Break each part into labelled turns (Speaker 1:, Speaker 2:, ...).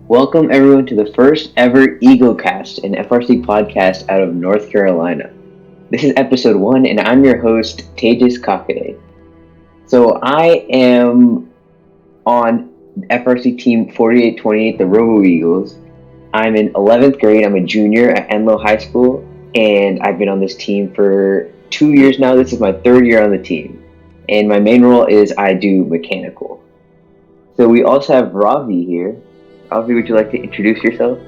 Speaker 1: Welcome everyone to the first ever EagleCast, an FRC podcast out of North Carolina. This is episode 1 and I'm your host, Tejas Kakade. So I am on FRC team 4828, the Robo Eagles. I'm in 11th grade, I'm a junior at Enloe High School, and I've been on this team for 2 years now. This is my third year on the team. And my main role is I do mechanical. So we also have Ravi here. Ravi, would you like to introduce yourself?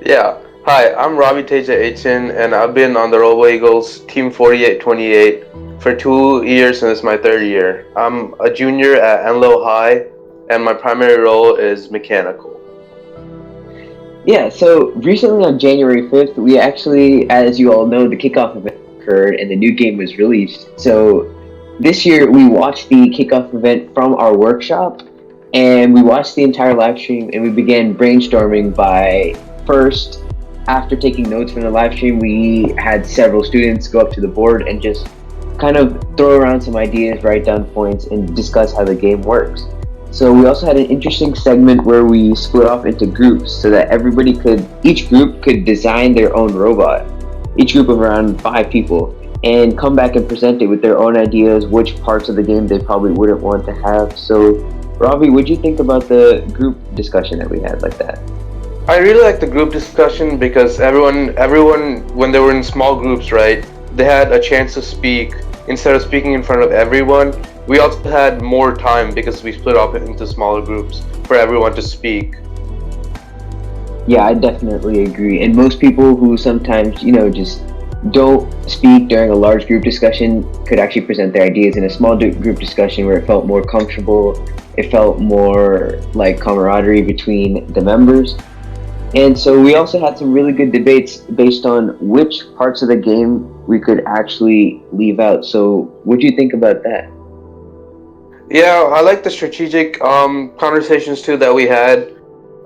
Speaker 2: Yeah. Hi, I'm Raviteja Aechan, and I've been on the Robo Eagles Team 4828 for 2 years, and this is my third year. I'm a junior at Enloe High, and my primary role is mechanical.
Speaker 1: Yeah, so recently on January 5th, we actually, as you all know, the kickoff event occurred and the new game was released. So this year we watched the kickoff event from our workshop and we watched the entire live stream and we began brainstorming by first, after taking notes from the live stream, we had several students go up to the board and just kind of throw around some ideas, write down points, and discuss how the game works. So we also had an interesting segment where we split off into groups so that each group could design their own robot, each group of around 5 people, and come back and present it with their own ideas, which parts of the game they probably wouldn't want to have. So Ravi, what'd you think about the group discussion that we had like that?
Speaker 2: I really like the group discussion because everyone, when they were in small groups, right, they had a chance to speak instead of speaking in front of everyone. We also had more time because we split up into smaller groups for everyone to speak.
Speaker 1: Yeah, I definitely agree. And most people who sometimes, just don't speak during a large group discussion could actually present their ideas in a small group discussion where it felt more comfortable. It felt more like camaraderie between the members. And so we also had some really good debates based on which parts of the game we could actually leave out. So what do you think about that?
Speaker 2: Yeah, I like the strategic conversations too that we had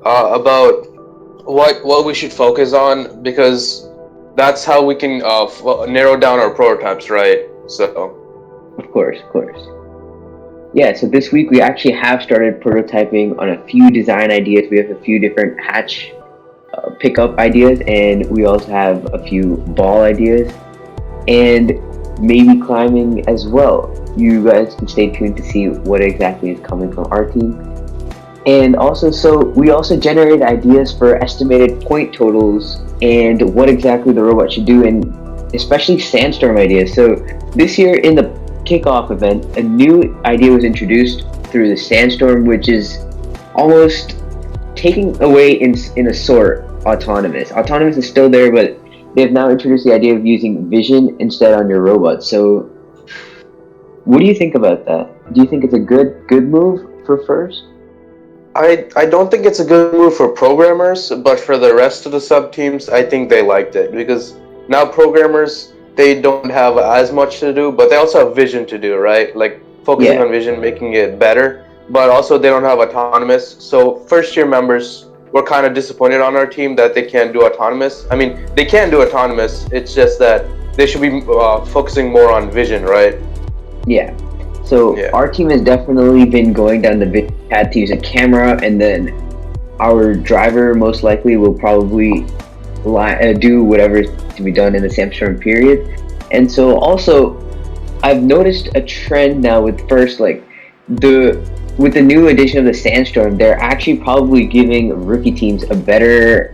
Speaker 2: about what we should focus on because that's how we can narrow down our prototypes, right? So.
Speaker 1: Of course, of course. Yeah, so this week we actually have started prototyping on a few design ideas. We have a few different hatch pickup ideas, and we also have a few ball ideas, and maybe climbing as well. You guys can stay tuned to see what exactly is coming from our team. And also, so we also generated ideas for estimated point totals and what exactly the robot should do, and especially sandstorm ideas. So this year in the kickoff event, a new idea was introduced through the sandstorm, which is almost taking away in a sort autonomous. Autonomous is still there, but they've now introduced the idea of using vision instead on your robot. So what do you think about that? Do you think it's a good move for first?
Speaker 2: I don't think it's a good move for programmers, but for the rest of the sub teams, I think they liked it because now programmers, they don't have as much to do, but they also have vision to do, right? Like focusing on vision, making it better, but also they don't have autonomous. So first year members were kind of disappointed on our team that they can't do autonomous. I mean, they can do autonomous. It's just that they should be focusing more on vision, right?
Speaker 1: Yeah. So our team has definitely been going down the vision path to use a camera, and then our driver most likely will probably do whatever is to be done in the sandstorm period. And so also, I've noticed a trend now with first, like with the new edition of the sandstorm, they're actually probably giving rookie teams a better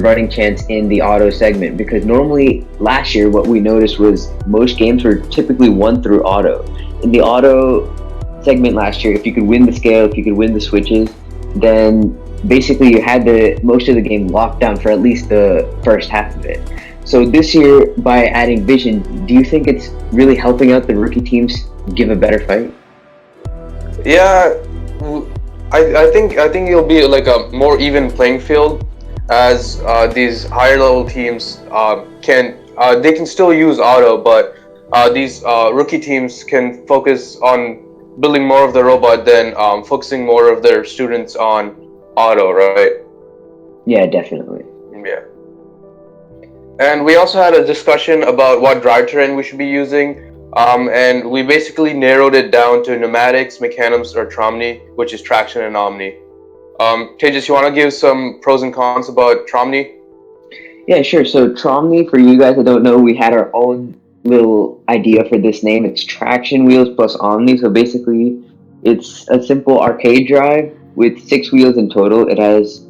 Speaker 1: running chance in the auto segment, because normally last year what we noticed was most games were typically won through auto. In the auto segment last year, if you could win the scale, if you could win the switches, then basically you had most of the game locked down for at least the first half of it. So this year, by adding vision, do you think it's really helping out the rookie teams give a better fight?
Speaker 2: Yeah, I think it'll be like a more even playing field, as these higher level teams they can still use auto, but these rookie teams can focus on building more of the robot than focusing more of their students on auto, right?
Speaker 1: Yeah, definitely.
Speaker 2: Yeah. And we also had a discussion about what drivetrain we should be using. And we basically narrowed it down to Pneumatics, McAdams, or Tromni, which is traction and Omni. Tejas, you want to give some pros and cons about Tromni?
Speaker 1: Yeah, sure. So Tromni, for you guys that don't know, we had our own little idea for this name. It's traction wheels plus Omni. So basically, it's a simple arcade drive with 6 wheels in total. It has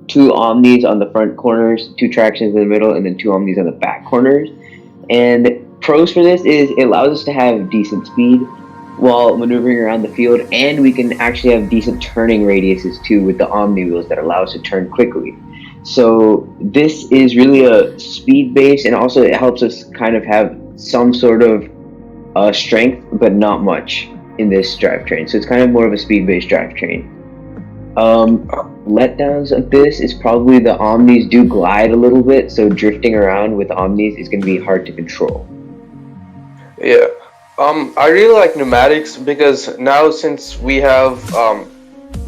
Speaker 1: two Omnis on the front corners, two tractions in the middle, and then two Omnis on the back corners. And pros for this is it allows us to have decent speed while maneuvering around the field, and we can actually have decent turning radiuses too with the Omni wheels that allow us to turn quickly. So this is really a speed base, and also it helps us kind of have some sort of strength, but not much in this drivetrain. So it's kind of more of a speed based drivetrain. Letdowns of this is probably the Omnis do glide a little bit, so drifting around with Omnis is going to be hard to control.
Speaker 2: Yeah. I really like pneumatics because now since we have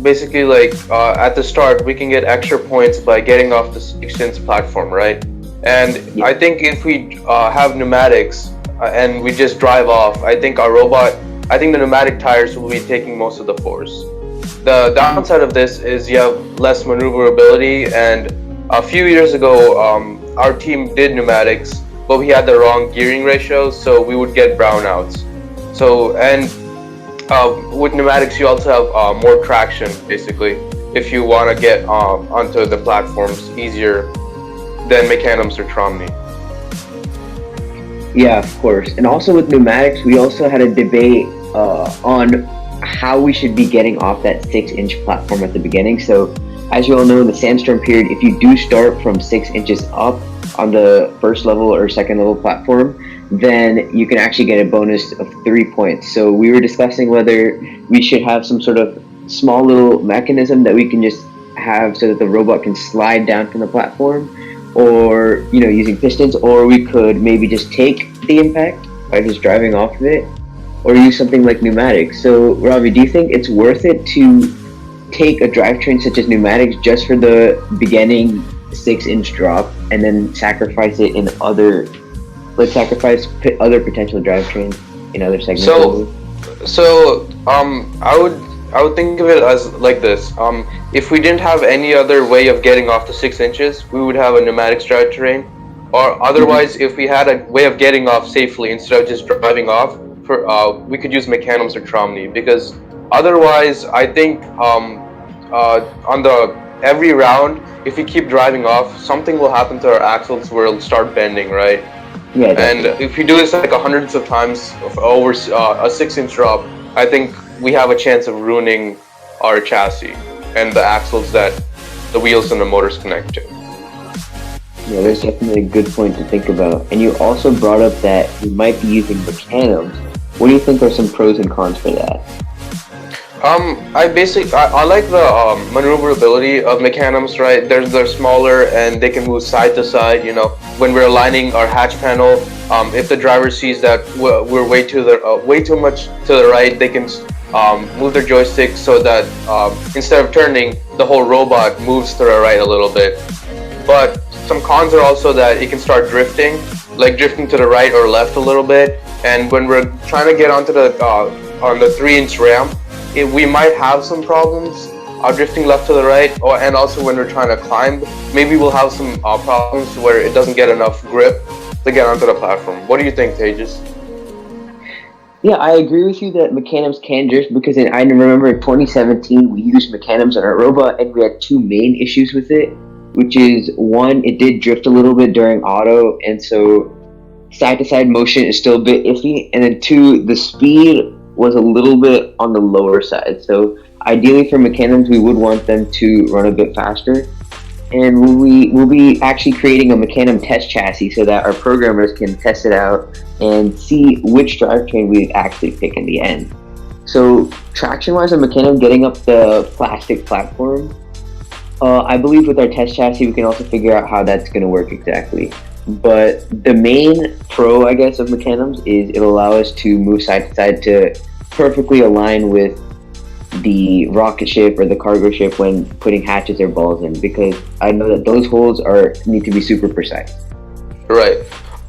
Speaker 2: basically at the start we can get extra points by getting off the 6-inch platform, right? And
Speaker 1: Yeah.
Speaker 2: I think if we have pneumatics and we just drive off, I think the pneumatic tires will be taking most of the force. The downside of this is you have less maneuverability, and a few years ago, our team did pneumatics, but we had the wrong gearing ratio, so we would get brownouts. So, and with pneumatics, you also have more traction, basically, if you want to get onto the platforms easier than McAdams or Tromni.
Speaker 1: Yeah, of course. And also with pneumatics, we also had a debate on how we should be getting off that 6-inch platform at the beginning. So, as you all know, in the sandstorm period, if you do start from 6 inches up on the first level or second level platform, then you can actually get a bonus of 3 points. So, we were discussing whether we should have some sort of small little mechanism that we can just have so that the robot can slide down from the platform, or using pistons, or we could maybe just take the impact by just driving off of it, or use something like pneumatics. So, Ravi, do you think it's worth it to take a drivetrain such as pneumatics just for the beginning 6-inch drop, and then sacrifice it in other potential drivetrains in other segments?
Speaker 2: I would think of it as like this. If we didn't have any other way of getting off the 6 inches, we would have a pneumatics drivetrain. Or otherwise, if we had a way of getting off safely instead of just driving off, we could use McAdams or Tromni, because otherwise, I think on the every round, if we keep driving off, something will happen to our axles where it'll start bending, right?
Speaker 1: Yeah,
Speaker 2: and
Speaker 1: definitely.
Speaker 2: if you do this like hundreds of times over a 6-inch drop, I think we have a chance of ruining our chassis and the axles that the wheels and the motors connect to.
Speaker 1: Yeah, there's definitely a good point to think about. And you also brought up that we might be using McAdams. What do you think are some pros and cons for that?
Speaker 2: I like the maneuverability of McAdams, right? They're smaller and they can move side to side. When we're aligning our hatch panel, if the driver sees that we're way too much to the right, they can move their joystick so that instead of turning, the whole robot moves to the right a little bit. But some cons are also that it can start drifting to the right or left a little bit. And when we're trying to get onto on the 3-inch ramp, we might have some problems drifting left to the right, and also when we're trying to climb, maybe we'll have some problems where it doesn't get enough grip to get onto the platform. What do you think, Tejas?
Speaker 1: Yeah, I agree with you that McAdams can drift, because I remember in 2017 we used McAdams on our robot and we had two main issues with it, which is one, it did drift a little bit during auto, and so side to side motion is still a bit iffy, and then two, the speed was a little bit on the lower side. So ideally for McAdams, we would want them to run a bit faster. And we'll be actually creating a McAdams test chassis so that our programmers can test it out and see which drivetrain we actually pick in the end. So traction-wise on McAdams, getting up the plastic platform, I believe with our test chassis we can also figure out how that's going to work exactly. But the main pro, I guess, of McAdams is it'll allow us to move side to side to perfectly align with the rocket ship or the cargo ship when putting hatches or balls in, because I know that those holes need to be super precise.
Speaker 2: Right.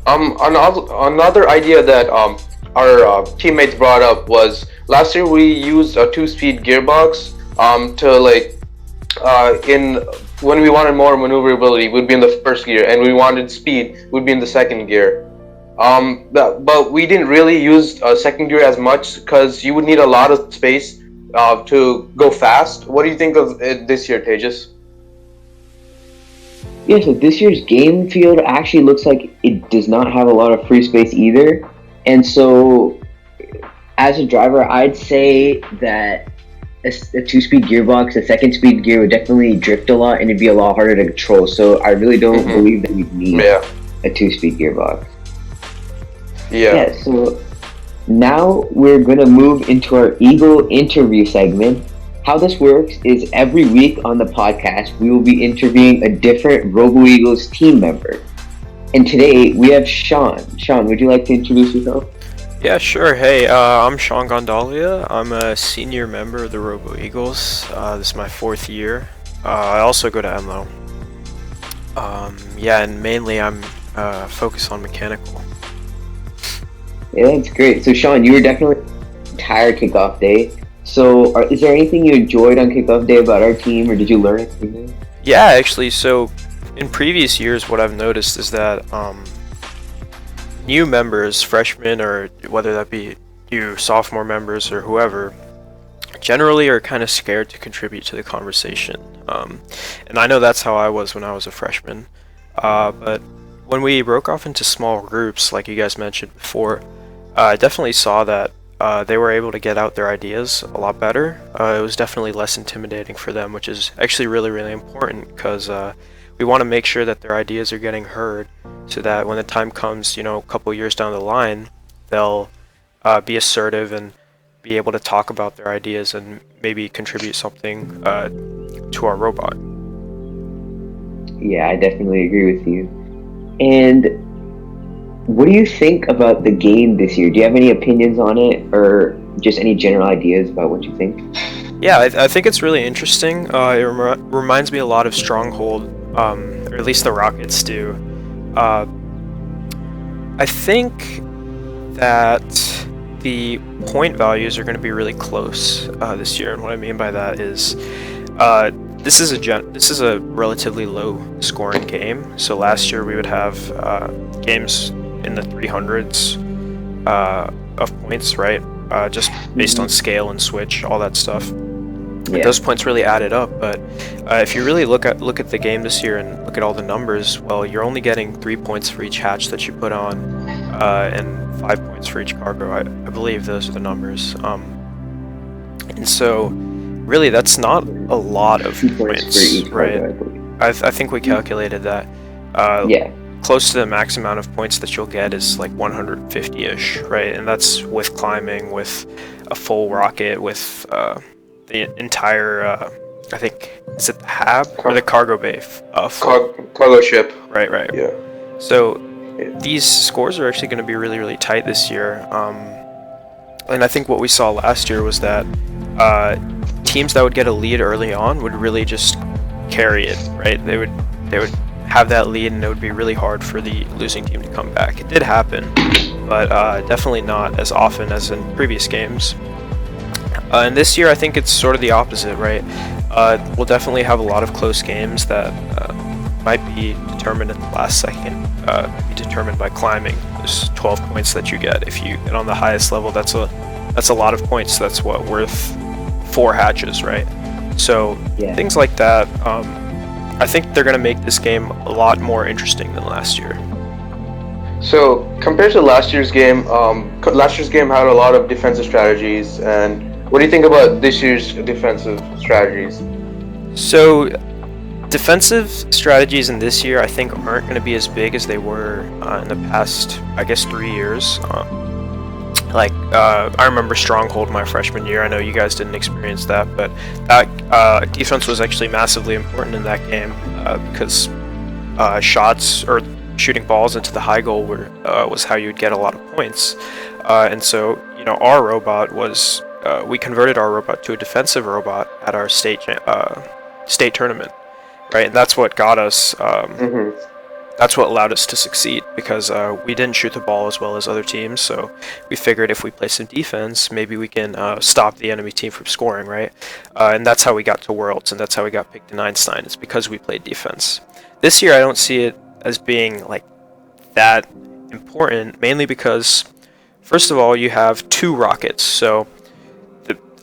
Speaker 2: Another idea that our teammates brought up was last year we used a 2-speed gearbox to in when we wanted more maneuverability, would be in the first gear, and we wanted speed, would be in the second gear. But we didn't really use second gear as much because you would need a lot of space to go fast. What do you think of it this year, Tejas?
Speaker 1: Yeah, so this year's game field actually looks like it does not have a lot of free space either. And so, as a driver, I'd say that a two-speed gearbox, a second-speed gear would definitely drift a lot and it'd be a lot harder to control. So I really don't believe that you'd need a two-speed gearbox. Yeah, so now we're going to move into our Eagle interview segment. How this works is every week on the podcast, we will be interviewing a different Robo Eagles team member. And today we have Shaan. Shaan, would you like to introduce yourself?
Speaker 3: Yeah, sure. Hey, I'm Shaan Gondalia. I'm a senior member of the Robo Eagles. This is my 4th year. I also go to MLO. Yeah, and mainly I'm focused on mechanical.
Speaker 1: Yeah, that's great. So Shaan, you were definitely tired kickoff day. So is there anything you enjoyed on kickoff day about our team, or did you learn anything?
Speaker 3: Yeah, actually, so in previous years, what I've noticed is that new members, freshmen, or whether that be you sophomore members or whoever, generally are kind of scared to contribute to the conversation. And I know that's how I was when I was a freshman. But when we broke off into small groups, like you guys mentioned before, I definitely saw that they were able to get out their ideas a lot better. It was definitely less intimidating for them, which is actually really, really important because we want to make sure that their ideas are getting heard so that when the time comes, a couple years down the line, they'll be assertive and be able to talk about their ideas and maybe contribute something to our robot.
Speaker 1: Yeah, I definitely agree with you. And what do you think about the game this year? Do you have any opinions on it, or just any general ideas about what you think?
Speaker 3: Yeah, I think it's really interesting. It reminds me a lot of Stronghold, or at least the Rockets do. I think that the point values are going to be really close this year, and what I mean by that is this is a relatively low scoring game. So last year we would have games in the 300s of points, right? Just based on scale and switch, all that stuff. Yeah. Those points really added up, but if you really look at the game this year and look at all the numbers, well, you're only getting 3 points for each hatch that you put on, and 5 points for each cargo. I believe those are the numbers. And so, really, that's not a lot of points, for each right? Cargo, I think we calculated that. Close to the max amount of points that you'll get is like 150-ish, right? And that's with climbing, with a full rocket, with the entire, I think, is it the hab or the cargo bay?
Speaker 2: Cargo ship.
Speaker 3: Right.
Speaker 2: Yeah.
Speaker 3: So these scores are actually going to be really, really tight this year. And I think what we saw last year was that teams that would get a lead early on would really just carry it, right? They would have that lead, and it would be really hard for the losing team to come back. It did happen, but definitely not as often as in previous games. And this year, I think it's sort of the opposite, right? We'll definitely have a lot of close games that might be determined at the last second, be determined by climbing. There's 12 points that you get. If you get on the highest level, that's a lot of points. That's worth 4 hatches, right? So things like that. I think they're going to make this game a lot more interesting than last year.
Speaker 2: So compared to last year's game had a lot of defensive strategies, and what do you think about this year's defensive strategies?
Speaker 3: So defensive strategies in this year, I think, aren't going to be as big as they were in the past, I guess, 3 years. I remember Stronghold my freshman year. I know you guys didn't experience that, but that defense was actually massively important in that game because shots or shooting balls into the high goal was how you would get a lot of points. And so, our robot was we converted our robot to a defensive robot at our state tournament, right? And that's what got us that's what allowed us to succeed, because we didn't shoot the ball as well as other teams. So we figured if we play some defense, maybe we can stop the enemy team from scoring, right? And that's how we got to Worlds, and that's how we got picked in Einstein. It's because we played defense. This year, I don't see it as being like that important, mainly because, first of all, you have 2 rockets. So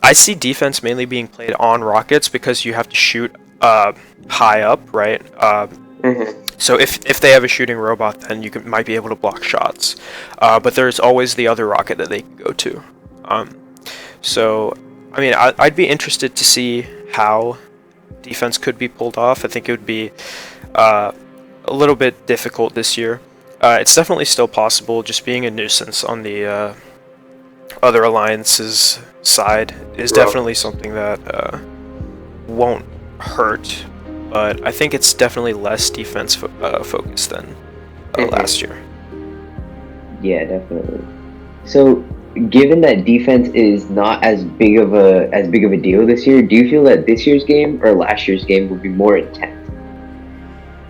Speaker 3: I see defense mainly being played on rockets because you have to shoot high up, right? So if they have a shooting robot, then you might be able to block shots. But there's always the other rocket that they can go to. So, I mean, I'd be interested to see how defense could be pulled off. I think it would be a little bit difficult this year. It's definitely still possible. Just being a nuisance on the other alliances side is definitely something that won't hurt, but I think it's definitely less defense focused than last year.
Speaker 1: Yeah, definitely. So, given that defense is not as big of a deal this year, do you feel that this year's game or last year's game will be more intense?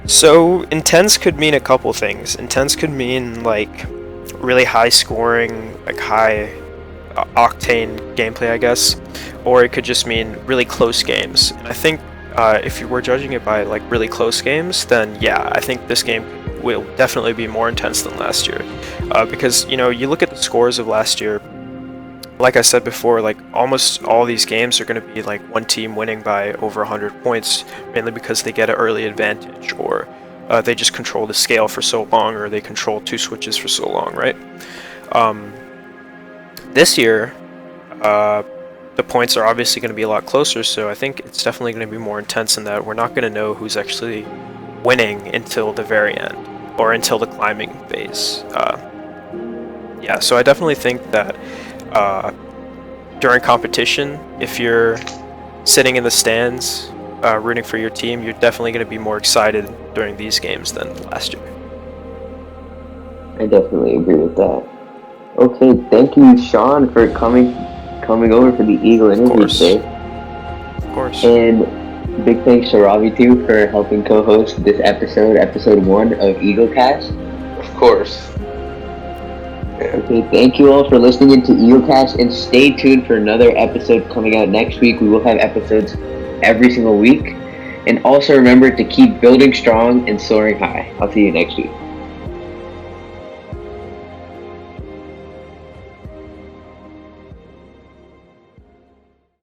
Speaker 3: So, intense could mean a couple things. Intense could mean like really high scoring, like high octane gameplay, I guess, or it could just mean really close games. And I think if you were judging it by like really close games, then yeah, I think this game will definitely be more intense than last year, because you look at the scores of last year. Like I said before, like almost all these games are going to be like one team winning by over 100 points, mainly because they get an early advantage, or they just control the scale for so long, or they control 2 switches for so long, right? This year, the points are obviously going to be a lot closer, so I think it's definitely going to be more intense in that we're not going to know who's actually winning until the very end, or until the climbing phase. Yeah, so I definitely think that during competition, if you're sitting in the stands rooting for your team, you're definitely going to be more excited during these games than last year.
Speaker 1: I definitely agree with that. Okay, thank you, Shaan, for coming over for the Eagle interview today.
Speaker 3: Of course.
Speaker 1: And big thanks to Ravi too for helping co-host this episode 1 of EagleCast.
Speaker 2: Of course.
Speaker 1: Yeah. Okay, thank you all for listening into EagleCast, and stay tuned for another episode coming out next week. We will have episodes every single week. And also remember to keep building strong and soaring high. I'll see you next week.